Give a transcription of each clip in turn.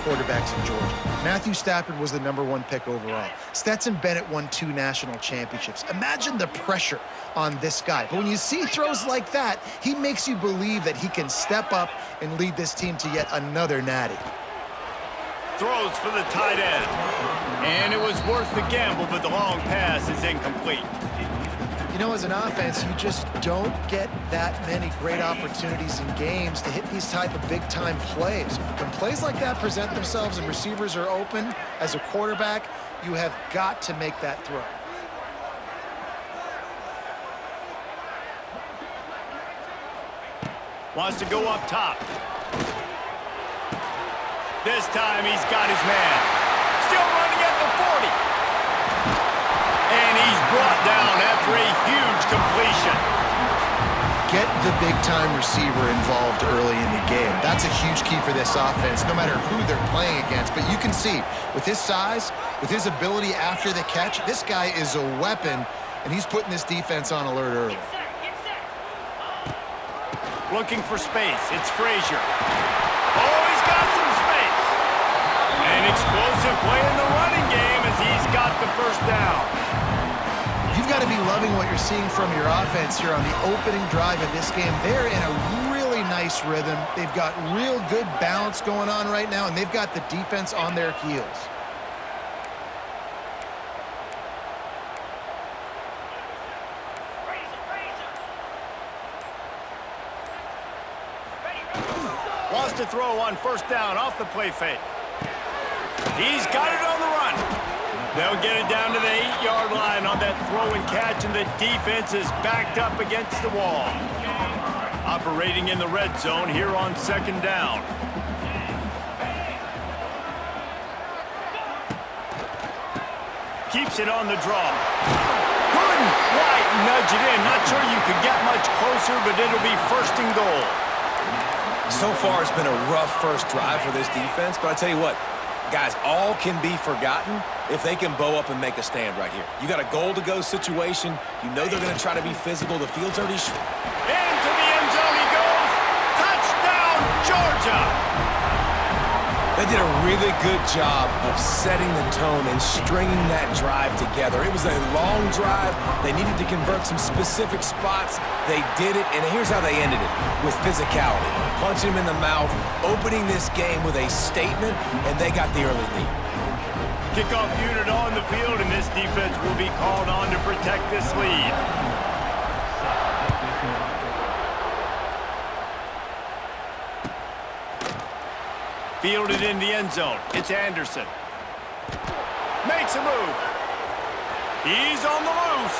quarterbacks in Georgia. Matthew Stafford was the #1 pick overall. Stetson Bennett won 2 national championships. Imagine the pressure on this guy. But when you see throws like that, he makes you believe that he can step up and lead this team to yet another natty. Throws for the tight end. And it was worth the gamble, but the long pass is incomplete. You know, as an offense, you just don't get that many great opportunities in games to hit these type of big-time plays. When plays like that present themselves and receivers are open, as a quarterback, you have got to make that throw. Wants to go up top. This time he's got his man. Still running at the 40. And he's brought down after a huge completion. Get the big-time receiver involved early in the game. That's a huge key for this offense, no matter who they're playing against. But you can see, with his size, with his ability after the catch, this guy is a weapon, and he's putting this defense on alert early. Looking for space. It's Frazier. Oh, he's got some space. An explosive play in the running game as he's got the first down. You've got to be loving what you're seeing from your offense here on the opening drive of this game. They're in a really nice rhythm. They've got real good balance going on right now, and they've got the defense on their heels. Wants to throw on first down off the play fake. He's got it on the run. They'll get it down to the 8-yard line on that throw and catch, and the defense is backed up against the wall. Operating in the red zone here on second down. Keeps it on the draw. Couldn't quite nudge it in. Not sure you could get much closer, but it'll be first and goal. So far, it's been a rough first drive for this defense, but I tell you what, guys, all can be forgotten if they can bow up and make a stand right here. You got a goal-to-go situation. You know they're going to try to be physical. The field's already... Into the end zone he goes. Touchdown, Georgia! They did a really good job of setting the tone and stringing that drive together. It was a long drive. They needed to convert some specific spots. They did it, and here's how they ended it, with physicality. Punching him in the mouth, opening this game with a statement, and they got the early lead. Kickoff unit on the field, and this defense will be called on to protect this lead. Fielded in the end zone. It's Anderson. Makes a move. He's on the loose.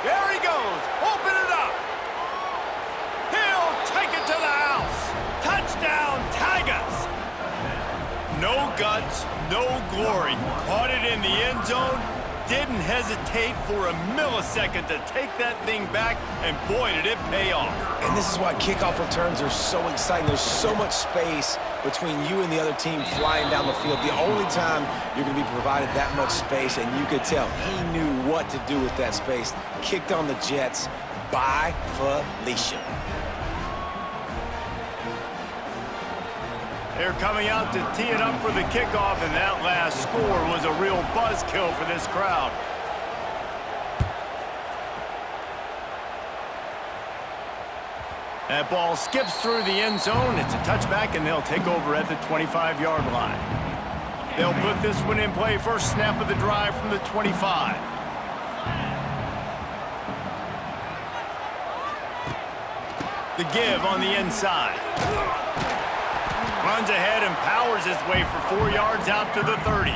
There he goes. Open it up. He'll take it to the house. Touchdown, Tigers. No guts, no glory. Caught it in the end zone. Didn't hesitate for a millisecond to take that thing back, and boy, did it pay off. And this is why kickoff returns are so exciting. There's so much space between you and the other team flying down the field. The only time you're going to be provided that much space, and you could tell he knew what to do with that space. Kicked on the Jets by Felicia. They're coming out to tee it up for the kickoff, and that last score was a real buzzkill for this crowd. That ball skips through the end zone. It's a touchback, and they'll take over at the 25-yard line. They'll put this one in play. First snap of the drive from the 25. The give on the inside. Runs ahead and powers his way for 4 yards out to the 30.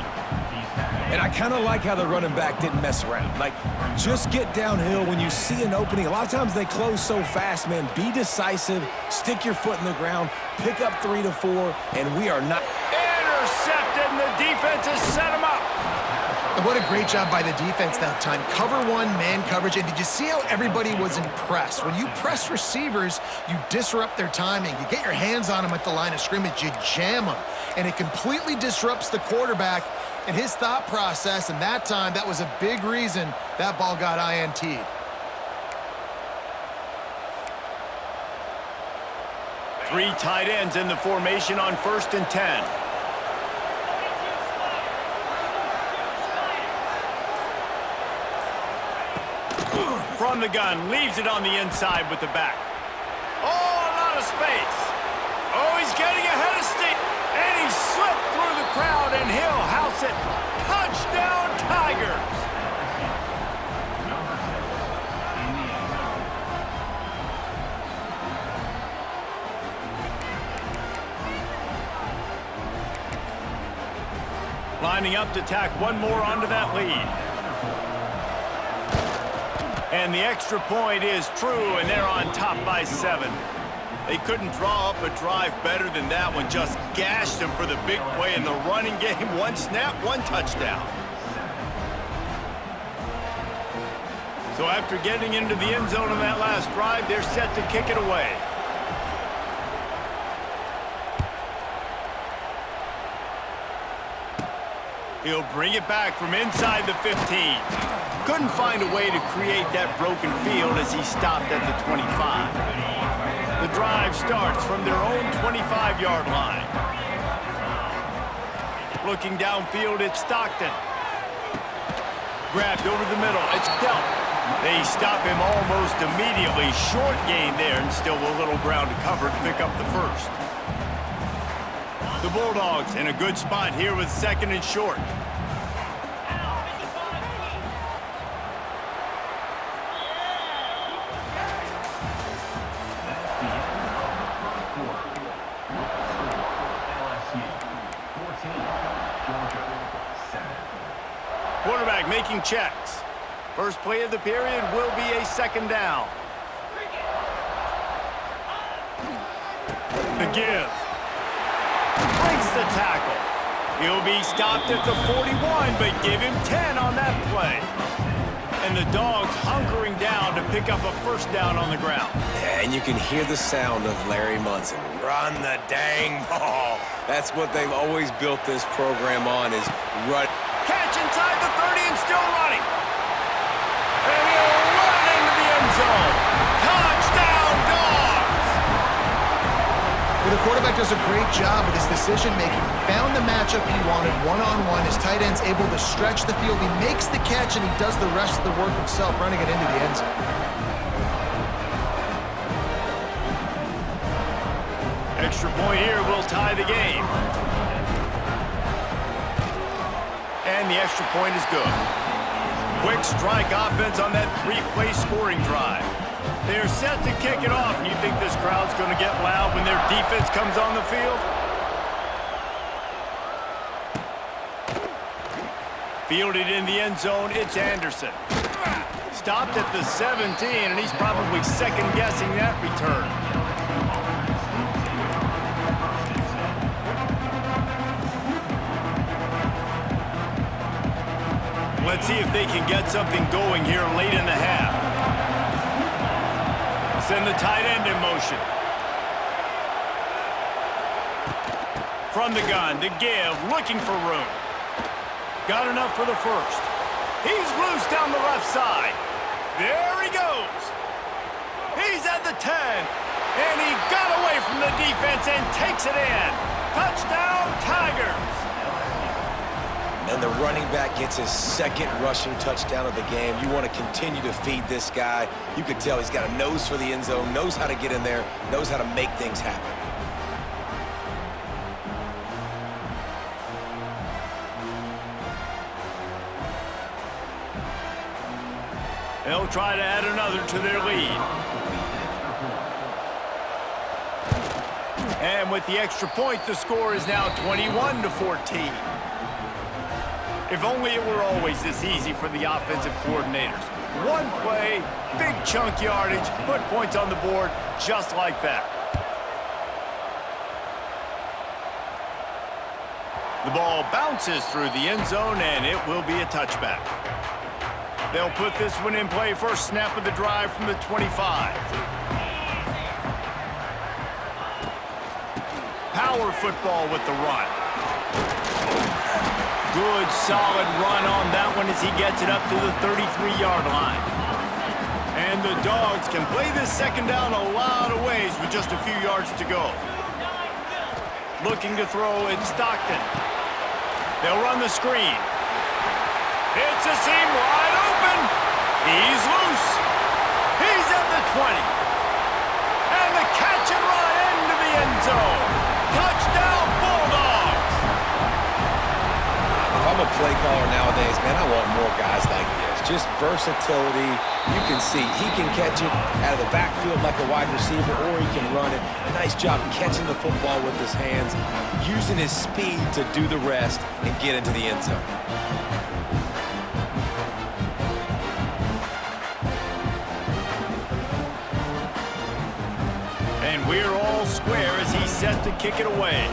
And I kind of like how the running back didn't mess around. Like, just get downhill when you see an opening. A lot of times they close so fast, man. Be decisive, stick your foot in the ground, pick up 3 to 4, and we are not... Intercepted, and the defense has set him up. And what a great job by the defense that time. Cover one, man coverage. And did you see how everybody was impressed? When you press receivers, you disrupt their timing. You get your hands on them at the line of scrimmage. You jam them. And it completely disrupts the quarterback and his thought process. And that time, that was a big reason that ball got INT'd. Three tight ends in the formation on 1st and 10. From the gun, leaves it on the inside with the back. Oh, a lot of space. Oh, he's getting ahead of steam. And he slipped through the crowd, and he'll house it. Touchdown, Tigers. Lining up to tack one more onto that lead. And the extra point is true, and they're on top by 7. They couldn't draw up a drive better than that one. Just gashed them for the big play in the running game. One snap, one touchdown. So after getting into the end zone on that last drive, they're set to kick it away. He'll bring it back from inside the 15. Couldn't find a way to create that broken field as he stopped at the 25. The drive starts from their own 25-yard line. Looking downfield, it's Stockton. Grabbed over the middle, it's Delp. They stop him almost immediately. Short gain there, and still a little ground to cover to pick up the first. The Bulldogs in a good spot here with 2nd and short. Quarterback making checks. First play of the period will be a 2nd down. The give. Breaks the tackle. He'll be stopped at the 41, but give him 10 on that play. And the Dogs hunkering down to pick up a 1st down on the ground. Yeah, and you can hear the sound of Larry Munson. Run the dang ball. That's what they've always built this program on, is run. Catch inside the 30 and still running. And he'll run into the end zone. Touchdown, Dogs! Well, the quarterback does a great job with his decision-making. Found the matchup he wanted one-on-one. His tight end's able to stretch the field. He makes the catch, and he does the rest of the work himself, running it into the end zone. Extra point here will tie the game. And the extra point is good. Quick strike offense on that 3-play scoring drive. They're set to kick it off, and you think this crowd's going to get loud when their defense comes on the field? Fielded in the end zone, it's Anderson. Stopped at the 17, and he's probably second-guessing that return. Let's see if they can get something going here late in the half. Send the tight end in motion. From the gun, the give, looking for room. Got enough for the first. He's loose down the left side. There he goes. He's at the 10. And he got away from the defense and takes it in. Touchdown, Tigers. And the running back gets his 2nd rushing touchdown of the game. You want to continue to feed this guy. You could tell he's got a nose for the end zone, knows how to get in there, knows how to make things happen. They'll try to add another to their lead. And with the extra point, the score is now 21-14. If only it were always this easy for the offensive coordinators. One play, big chunk yardage, put points on the board just like that. The ball bounces through the end zone, and it will be a touchback. They'll put this one in play, first snap of the drive from the 25. Power football with the run. Good, solid run on that one as he gets it up to the 33-yard line. And the Dogs can play this second down a lot of ways with just a few yards to go. Looking to throw, it's Stockton. They'll run the screen. It's a seam wide open. He's loose. He's at the 20. And the catch and run into the end zone. Touchdown, Bulldogs. If I'm a play caller nowadays, man, I want more guys like this. Just versatility. You can see he can catch it out of the backfield like a wide receiver, or he can run it. Nice job catching the football with his hands, using his speed to do the rest and get into the end zone. And we're all square as he's set to kick it away.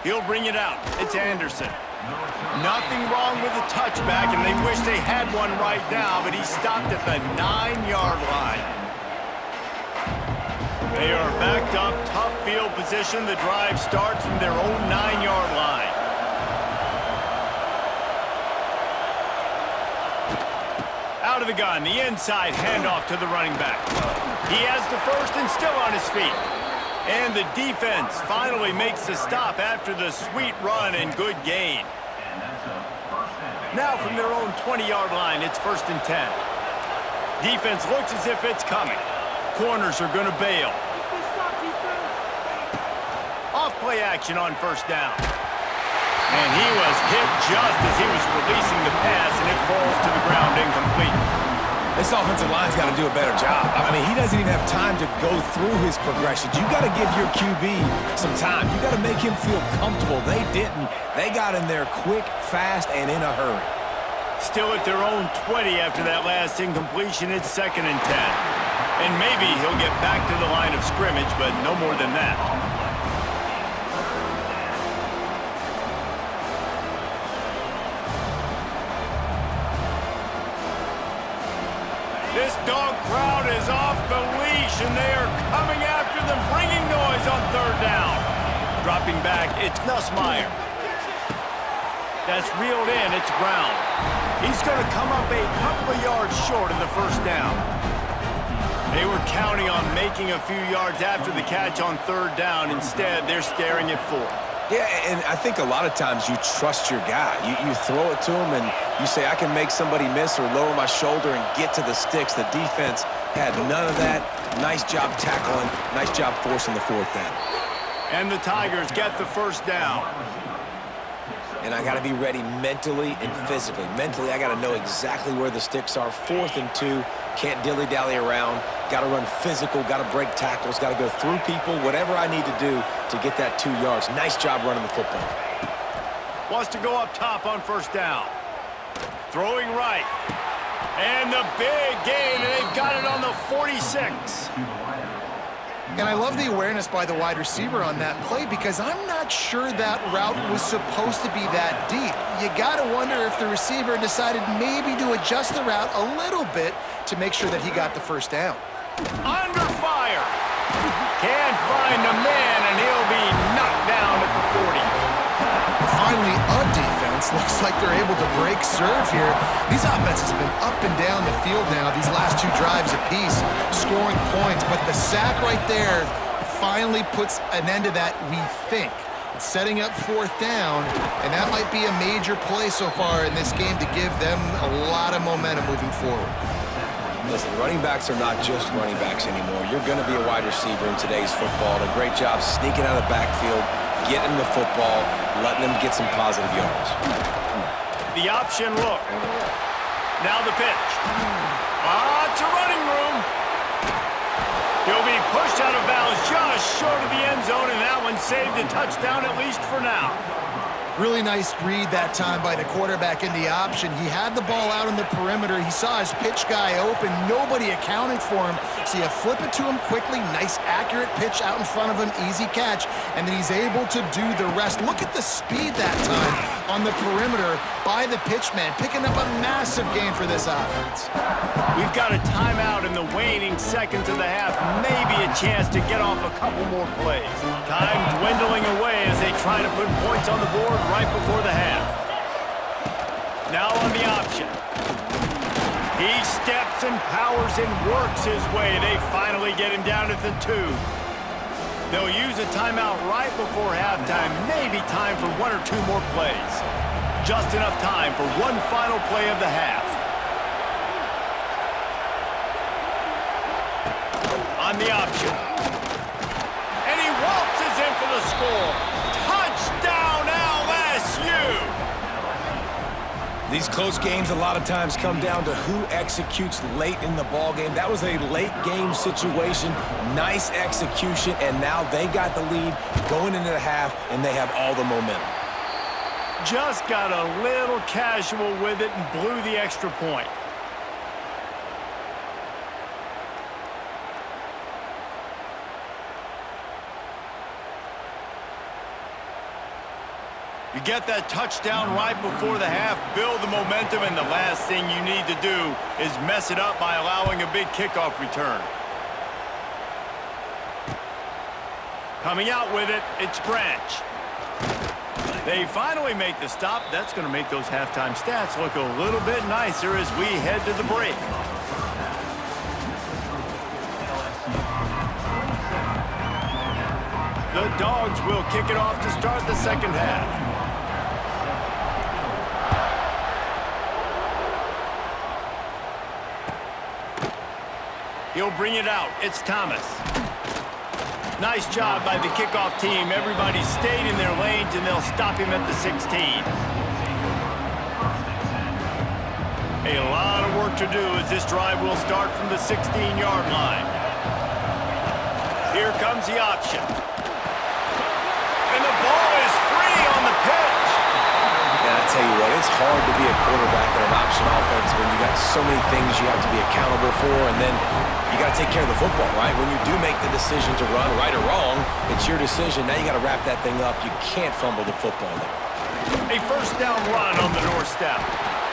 He'll bring it out. It's Anderson. Nothing wrong with the touchback, and they wish they had one right now, but he stopped at the 9-yard line. They are backed up, tough field position. The drive starts from their own 9-yard line. Out of the gun, the inside handoff to the running back. He has the first and still on his feet. And the defense finally makes the stop after the sweet run and good gain. Now from their own 20-yard line, it's 1st and 10. Defense looks as if it's coming. Corners are going to bail. Off play action on 1st down. And he was hit just as he was releasing the pass, and it falls to the ground incomplete. This offensive line's got to do a better job. I mean, he doesn't even have time to go through his progressions. You got to give your QB some time. You got to make him feel comfortable. They didn't. They got in there quick, fast, and in a hurry. Still at their own 20 after that last incompletion. It's 2nd and 10. And maybe he'll get back to the line of scrimmage, but no more than that. This dog crowd is off the leash, and they are coming after them, bringing noise on 3rd down. Dropping back, it's Nussmeier. That's reeled in, it's Brown. He's going to come up a couple of yards short of the 1st down. They were counting on making a few yards after the catch on 3rd down. Instead, they're staring at 4th. Yeah, and I think a lot of times you trust your guy. You throw it to him and you say, I can make somebody miss or lower my shoulder and get to the sticks. The defense had none of that. Nice job tackling. Nice job forcing the 4th down. And the Tigers get the 1st down. And I got to be ready mentally and physically. Mentally, I got to know exactly where the sticks are. 4th and 2. Can't dilly-dally around. Got to run physical. Got to break tackles. Got to go through people. Whatever I need to do to get that 2 yards. Nice job running the football. Wants to go up top on 1st down. Throwing right. And the big gain, and they've got it on the 46. And I love the awareness by the wide receiver on that play because I'm not sure that route was supposed to be that deep. You got to wonder if the receiver decided maybe to adjust the route a little bit to make sure that he got the 1st down. Under fire. Can't find a man, and he'll be knocked down at the 40. Finally, a defense looks like they're able to break serve here. These offenses have been up and down the field now these last 2 drives apiece, scoring points. But the sack right there finally puts an end to that, we think. It's setting up 4th down, and that might be a major play so far in this game to give them a lot of momentum moving forward. Listen, running backs are not just running backs anymore. You're going to be a wide receiver in today's football. And a great job sneaking out of the backfield, getting the football, letting them get some positive yards. The option look. Now the pitch. It's a running room. He'll be pushed out of bounds just short of the end zone, and that one saved a touchdown at least for now. Really nice read that time by the quarterback in the option. He had the ball out on the perimeter. He saw his pitch guy open. Nobody accounted for him. So you flip it to him quickly. Nice, accurate pitch out in front of him. Easy catch. And then he's able to do the rest. Look at the speed that time on the perimeter by the pitch man, picking up a massive gain for this offense. We've got a timeout in the waning seconds of the half. Maybe a chance to get off a couple more plays. Time dwindling away as they try to put points on the board right before the half. Now on the option. He steps and powers and works his way. They finally get him down at the 2. They'll use a timeout right before halftime. Maybe time for 1 or 2 more plays. Just enough time for one final play of the half. On the option. And he waltzes in for the score. Touchdown, LSU! These close games a lot of times come down to who executes late in the ball game. That was a late game situation, nice execution, and now they got the lead going into the half, and they have all the momentum. Just got a little casual with it and blew the extra point. You get that touchdown right before the half, build the momentum, and the last thing you need to do is mess it up by allowing a big kickoff return. Coming out with it, it's Branch. They finally make the stop. That's going to make those halftime stats look a little bit nicer as we head to the break. The Dogs will kick it off to start the second half. He'll bring it out. It's Thomas. Nice job by the kickoff team. Everybody stayed in their lanes, and they'll stop him at the 16. A lot of work to do as this drive will start from the 16-yard line. Here comes the option. And the ball is free on the pitch. And I tell you what, it's hard to be a quarterback in an option offense when you got so many things you have to be accountable for, and then you got to take care of the football, right? When you do make the decision to run, right or wrong, it's your decision. Now you got to wrap that thing up. You can't fumble the football there. A first down run on the doorstep.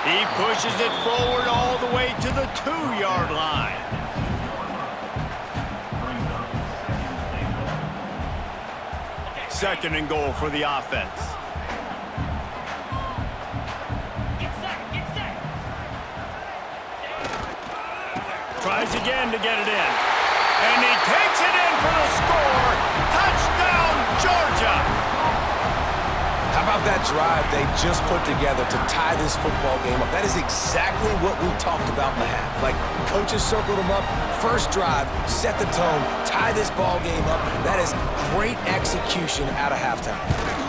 He pushes it forward all the way to the 2-yard line. Second and goal for the offense. Tries again to get it in. And he takes it in for the score. Touchdown, Georgia! How about that drive they just put together to tie this football game up? That is exactly what we talked about in the half. Like, coaches circled them up. First drive, set the tone, tie this ball game up. That is great execution out of halftime.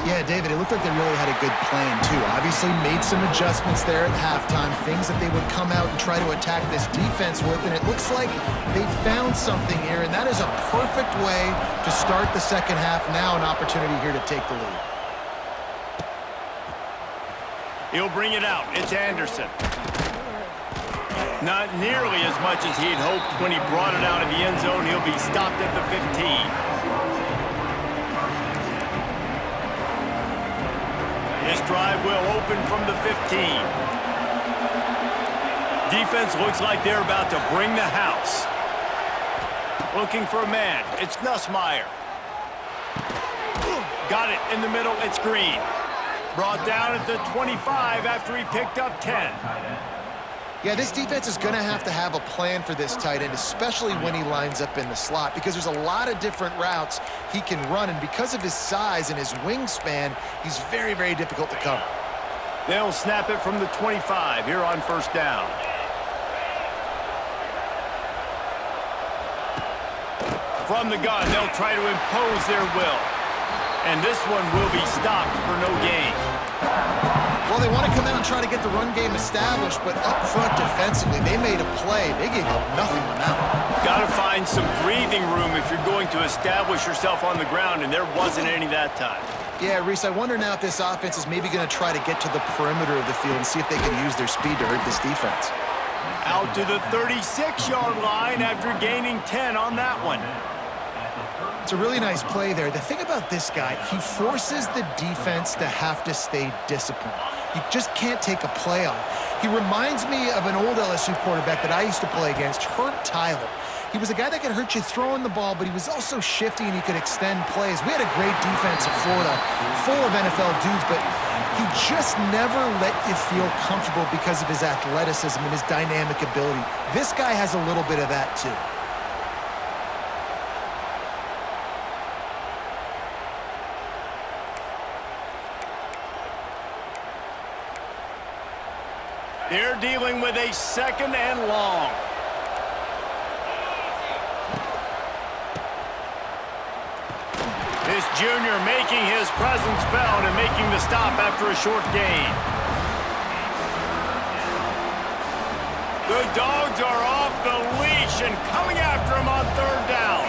Yeah, David, it looked like they really had a good plan, too. Obviously made some adjustments there at halftime, things that they would come out and try to attack this defense with, and it looks like they found something here, and that is a perfect way to start the second half. Now an opportunity here to take the lead. He'll bring it out. It's Anderson. Not nearly as much as he'd hoped when he brought it out of the end zone. He'll be stopped at the 15. This drive will open from the 15. Defense looks like they're about to bring the house. Looking for a man. It's Nussmeier. Got it in the middle. It's Green. Brought down at the 25 after he picked up 10. Yeah, this defense is going to have a plan for this tight end, especially when he lines up in the slot, because there's a lot of different routes he can run, and because of his size and his wingspan, he's very, very difficult to cover. They'll snap it from the 25 here on first down. From the gun, they'll try to impose their will. And this one will be stopped for no gain. Well, they want to come out and try to get the run game established, but up front defensively, they made a play. They gave up nothing on that one. Got to find some breathing room if you're going to establish yourself on the ground, and there wasn't any that time. Yeah, Reese, I wonder now if this offense is maybe going to try to get to the perimeter of the field and see if they can use their speed to hurt this defense. Out to the 36-yard line after gaining 10 on that one. It's a really nice play there. The thing about this guy, he forces the defense to have to stay disciplined. You just can't take a play off. He reminds me of an old LSU quarterback that I used to play against, Herb Tyler. He was a guy that could hurt you throwing the ball, but he was also shifty and he could extend plays. We had a great defense in Florida, full of NFL dudes, but he just never let you feel comfortable because of his athleticism and his dynamic ability. This guy has a little bit of that too. They're dealing with a 2nd and long. This junior making his presence felt and making the stop after a short gain. The Dogs are off the leash and coming after him on 3rd down.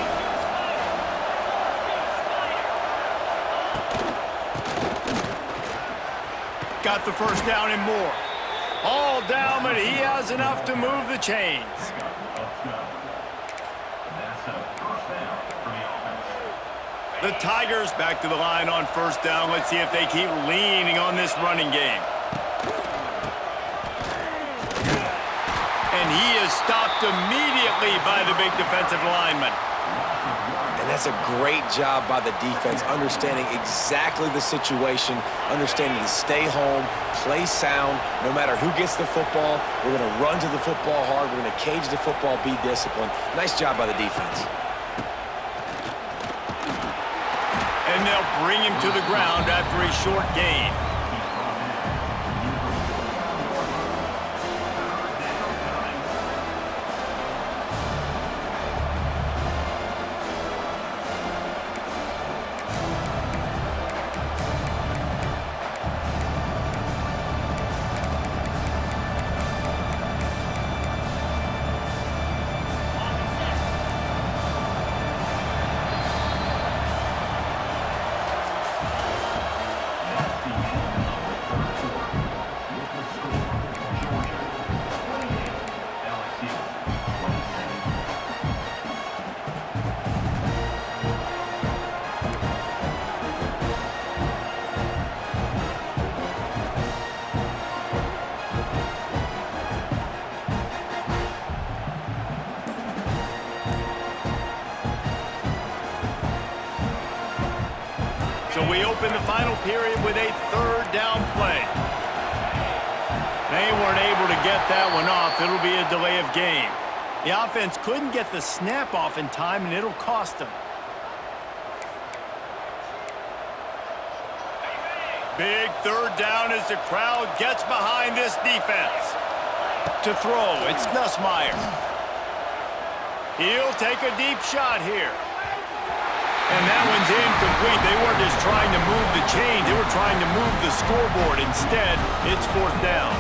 Got the first down and more. All down, but he has enough to move the chains. The Tigers back to the line on 1st down. Let's see if they keep leaning on this running game. And he is stopped immediately by the big defensive lineman. And that's a great job by the defense, understanding exactly the situation, understanding to stay home, play sound. No matter who gets the football, we're going to run to the football hard. We're going to cage the football, be disciplined. Nice job by the defense. And they'll bring him to the ground after a short gain. So we open the final period with a 3rd down play. They weren't able to get that one off. It'll be a delay of game. The offense couldn't get the snap off in time, and it'll cost them. Big 3rd down as the crowd gets behind this defense. To throw, it's Nussmeier. He'll take a deep shot here. And that one's incomplete. They weren't just trying to move the chains. They were trying to move the scoreboard. Instead, it's 4th down.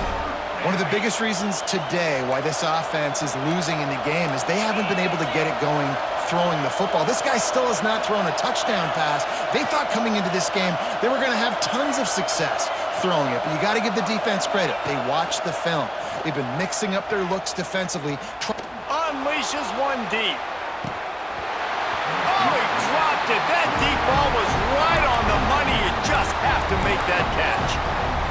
One of the biggest reasons today why this offense is losing in the game is they haven't been able to get it going throwing the football. This guy still has not thrown a touchdown pass. They thought coming into this game they were going to have tons of success throwing it, but you got to give the defense credit. They watched the film. They've been mixing up their looks defensively. Unleashes one deep. Oh, he dropped it. That deep ball was right on the money. You just have to make that catch.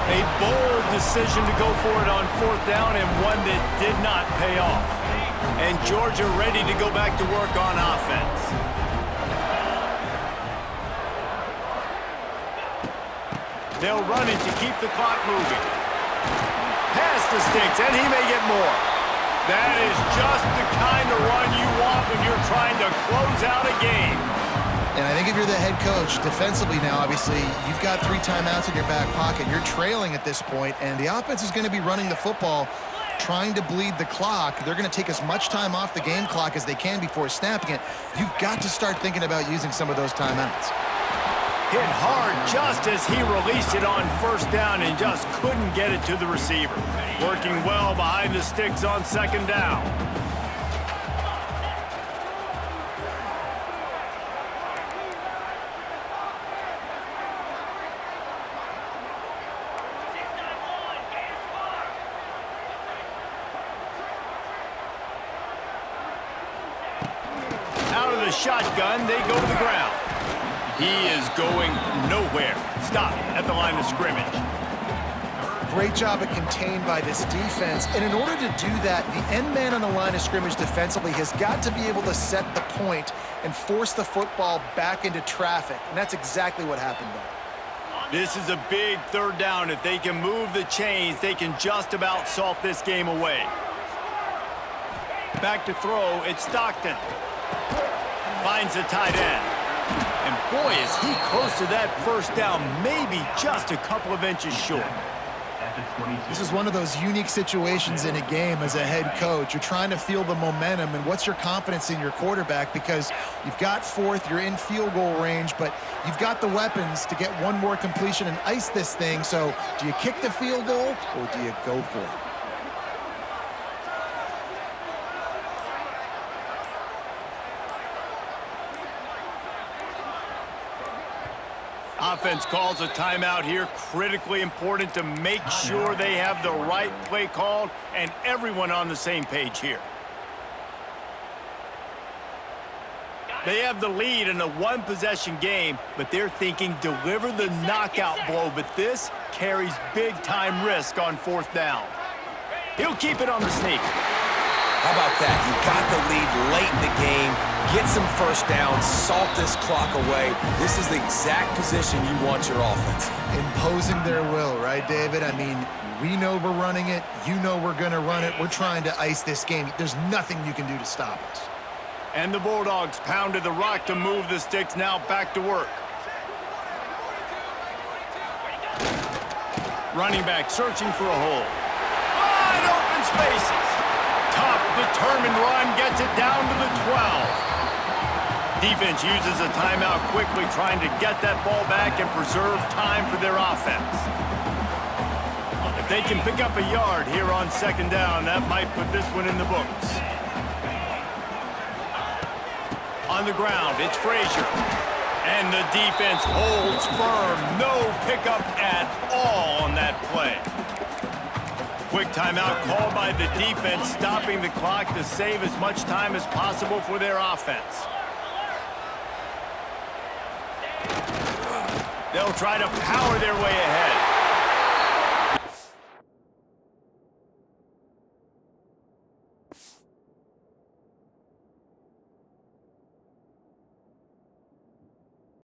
A bold decision to go for it on 4th down, and one that did not pay off. And Georgia ready to go back to work on offense. They'll run it to keep the clock moving. Pass the sticks, and he may get more. That is just the kind of run you want when you're trying to close out a game. And I think if you're the head coach, defensively now, obviously, you've got 3 timeouts in your back pocket. You're trailing at this point, and the offense is going to be running the football, trying to bleed the clock. They're going to take as much time off the game clock as they can before snapping it. You've got to start thinking about using some of those timeouts. Hit hard just as he released it on 1st down and just couldn't get it to the receiver. Working well behind the sticks on 2nd down. Out of the shotgun, they go to the ground. He is going nowhere. Stop at the line of scrimmage. great job of contained by this defense. And in order to do that, the end man on the line of scrimmage defensively has got to be able to set the point and force the football back into traffic. And that's exactly what happened there. This is a big third down. If they can move the chains, they can just about salt this game away. Back to throw, it's Stockton. Finds the tight end. And boy, is he close to that first down, maybe just a couple of inches short. This is one of those unique situations in a game as a head coach. You're trying to feel the momentum, and what's your confidence in your quarterback, because you've got fourth, you're in field goal range, but you've got the weapons to get one more completion and ice this thing. So do you kick the field goal or do you go for it? Offense calls a timeout here. Critically important to make sure they have the right play called and everyone on the same page here. They have the lead in a one-possession game, but they're thinking deliver the knockout blow, but this carries big-time risk on fourth down. He'll keep it on the sneak. How about that? You got the lead late in the game. Get some first downs, salt this clock away. This is the exact position you want your offense. Imposing their will, right, David? I mean, we know we're running it. You know we're going to run it. We're trying to ice this game. There's nothing you can do to stop us. And the Bulldogs pounded the rock to move the sticks, now back to work. Running back searching for a hole. Wide open spaces. Tough, determined run, gets it down to the 12. Defense uses a timeout quickly, trying to get that ball back and preserve time for their offense. If they can pick up a yard here on second down, that might put this one in the books. On the ground, it's Frazier. And the defense holds firm. No pickup at all on that play. Quick timeout called by the defense, stopping the clock to save as much time as possible for their offense. They'll try to power their way ahead.